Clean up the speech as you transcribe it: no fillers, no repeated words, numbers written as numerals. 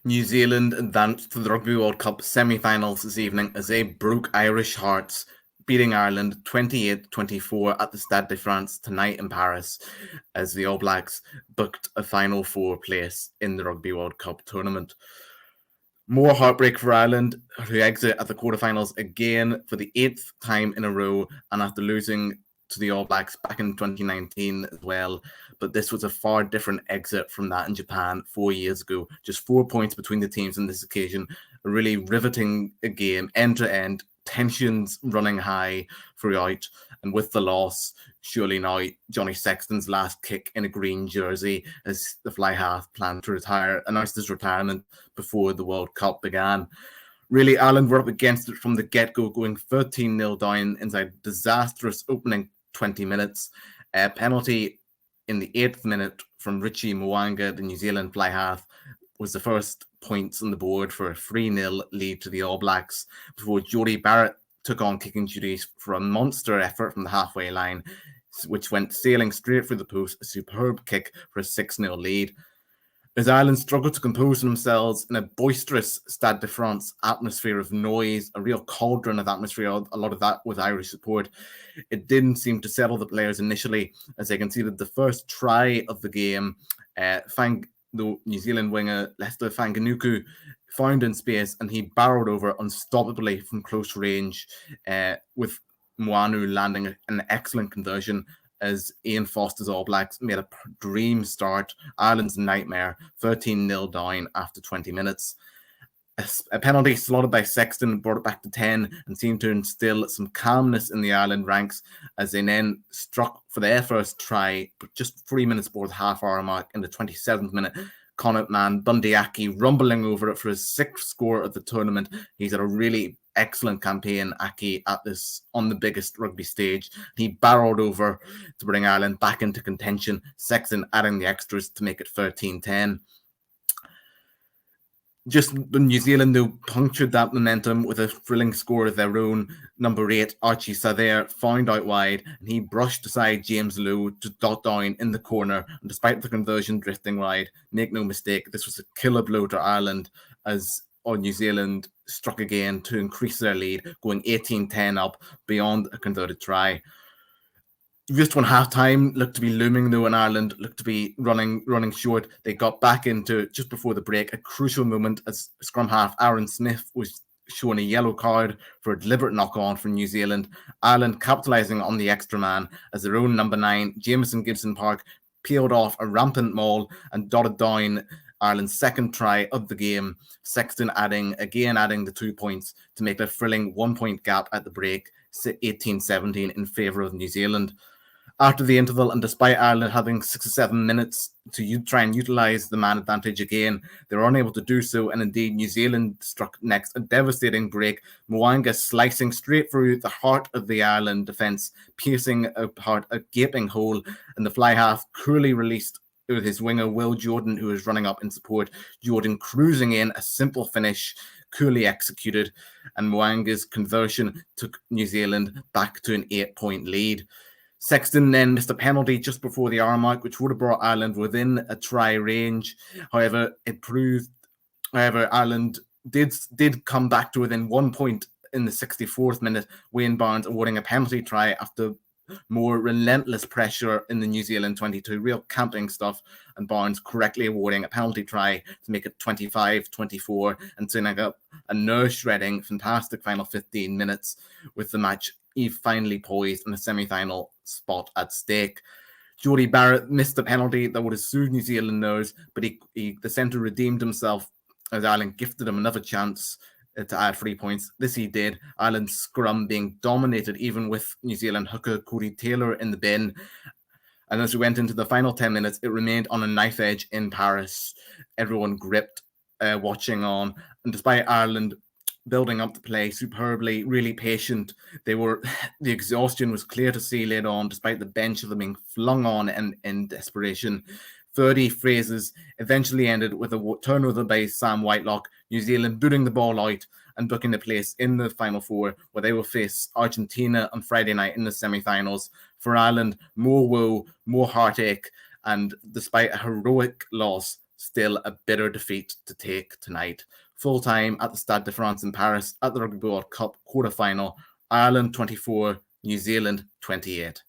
New Zealand advanced to the Rugby World Cup semi-finals this evening as they broke Irish hearts, beating Ireland 28-24 at the Stade de France tonight in Paris, as the All Blacks booked a Final Four place in the Rugby World Cup tournament. More heartbreak for Ireland, who exit at the quarterfinals again for the 8th time in a row, and after losing to the All Blacks back in 2019 as well. But this was a far different exit from that in Japan 4 years ago. Just 4 points between the teams on this occasion. A really riveting game, end to end, tensions running high throughout. And with the loss, surely now Johnny Sexton's last kick in a green jersey as the fly half planned to announced his retirement before the World Cup began. Really, Ireland were up against it from the get-go, going 13-0 down inside disastrous opening 20 minutes. A penalty in the 8th minute from Richie Mo'unga, the New Zealand fly half, was the first points on the board for a 3-0 lead to the All Blacks before Jody Barrett took on kicking duties for a monster effort from the halfway line, which went sailing straight through the post, a superb kick for a 6-0 lead. As Ireland struggled to compose themselves in a boisterous Stade de France atmosphere of noise, a real cauldron of atmosphere, a lot of that with Irish support, it didn't seem to settle the players initially as they conceded the first try of the game. The New Zealand winger Lester Fanganuku found in space and he barreled over unstoppably from close range, with Moanu landing an excellent conversion as Ian Foster's All Blacks made a dream start. Ireland's nightmare, 13-0 down after 20 minutes. A penalty slotted by Sexton brought it back to 10 and seemed to instill some calmness in the Ireland ranks as they then struck for their first try, but just 3 minutes before the half-hour mark in the 27th minute. Connacht man Bundy Aki rumbling over it for his 6th score of the tournament. He's had a really excellent campaign, Aki, on the biggest rugby stage. He barreled over to bring Ireland back into contention, Sexton adding the extras to make it 13-10. Just New Zealand, though, punctured that momentum with a thrilling score of their own. Number 8, Archie Sather, found out wide, and he brushed aside James Lowe to dot down in the corner. And despite the conversion drifting wide, make no mistake, this was a killer blow to Ireland as New Zealand struck again to increase their lead, going 18-10 up beyond a converted try. Just when half-time looked to be looming, though, and Ireland looked to be running short, they got back into, just before the break, a crucial moment as scrum half Aaron Smith was shown a yellow card for a deliberate knock-on from New Zealand. Ireland capitalising on the extra man as their own number 9, Jamison Gibson Park, peeled off a rampant maul and dotted down Ireland's second try of the game. Sexton adding the 2 points to make a thrilling 1-point gap at the break, 18-17 in favour of New Zealand. After the interval, and despite Ireland having 6 or 7 minutes to try and utilise the man advantage again, they were unable to do so, and indeed New Zealand struck next a devastating break, Mo'unga slicing straight through the heart of the Ireland defence, piercing apart a gaping hole, and the fly half cruelly released with his winger Will Jordan, who was running up in support. Jordan cruising in, a simple finish, coolly executed, and Mo'unga's conversion took New Zealand back to an 8-point lead. Sexton then missed a penalty just before the hour mark, which would have brought Ireland within a try range. However, Ireland did come back to within 1 point in the 64th minute, Wayne Barnes awarding a penalty try after more relentless pressure in the New Zealand 22, real camping stuff, and Barnes correctly awarding a penalty try to make it 25-24 and setting up a nerve-shredding, fantastic final 15 minutes with the match finally poised in a semi-final spot at stake. Jody Barrett missed a penalty that would have soothed New Zealand nerves, but the centre redeemed himself as Ireland gifted him another chance to add 3 points. This he did. Ireland's scrum being dominated even with New Zealand hooker Cody Taylor in the bin. And as we went into the final 10 minutes, it remained on a knife edge in Paris. Everyone gripped, watching on. And despite Ireland building up the play superbly, really patient, the exhaustion was clear to see later on, despite the bench of them being flung on in desperation. 30 phrases eventually ended with a turnover by Sam Whitelock, New Zealand booting the ball out and booking a place in the Final Four, where they will face Argentina on Friday night in the semi-finals. For Ireland, more woe, more heartache, and despite a heroic loss, still a bitter defeat to take tonight. Full time at the Stade de France in Paris at the Rugby World Cup quarter-final, Ireland 24, New Zealand 28.